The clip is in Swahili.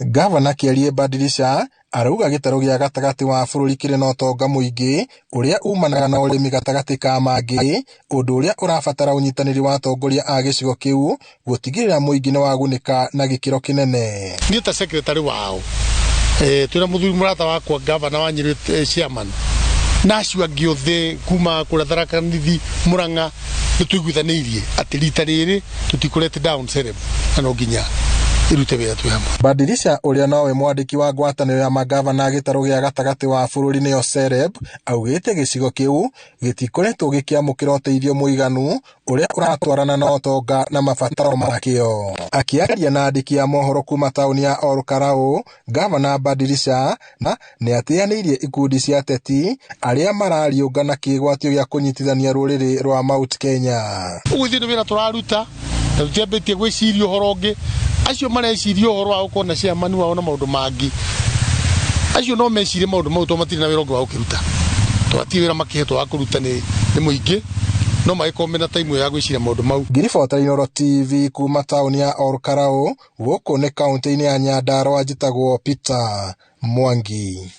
Gavana Kĩarie Badilisha arauga gĩtarũ gĩa gatagatĩ wa bũrũri kĩrĩ na ũtonga mũingĩ ũrĩa umanaga na ũrĩmi gatagatĩ ka mangĩ, ũndũ ũrĩa ũrabatara ũnyitanĩri wa atongoria a gĩcigo kĩu gũtigĩrĩra mũingĩ nĩ wagunĩka na gĩkĩro kĩnene. Niĩ ta secretary wao twĩna mũthuri mũrata wakwa gavana wa Nyĩrĩ chairman na acio angĩ othe kuma kũrĩa Tharaka Nithi Mũrang'a nĩtũiguithanĩirie atĩ rita rĩrĩ tũtikũrete down Sereb na no nginya irute wĩra twĩ hamwe. Badilisha ũrĩa nowe mwandĩki wa ngwatanĩro ya magavana gĩtarũ gĩa gatagatĩ wa bũrũri nĩyo Sereb augĩte gĩcigo kĩu gĩtikoretwo gĩkĩamũkĩra ũteithio mũiganu ũrĩa ũratwarana na ũtonga na mabataro makĩo. Akĩaria na andĩki a mohoro kuma taũni ya Olkarau, gavana Badilisha nĩateanĩirie ikundi cia teti arĩa marariũnga na kĩgwatio gĩa kũnyitithania rũrĩrĩ rwa Mount Kenya. Ũgũthiĩ nĩ wĩra tũraruta na tũtiambĩtie gwĩciria ũhoro ũngĩ. Acio mareciria ũhoro wa gũkorwo na chairman wao na maũndũ mangĩ, acio no mecirie maũndũ mau to matirĩ na wĩra ũngĩ wa gũkĩruta. Twatie wĩra makĩhetwo wa kũruta nĩ mũingĩ, no magĩkorwo mena time ya gwĩciria maũndũ mau. Ngiribota Inooro TV kuma taũni ya Olkarau, gũkũ nĩ kaũntĩ-inĩ ya Nyandarua, njĩtagwo Peter Mwangi.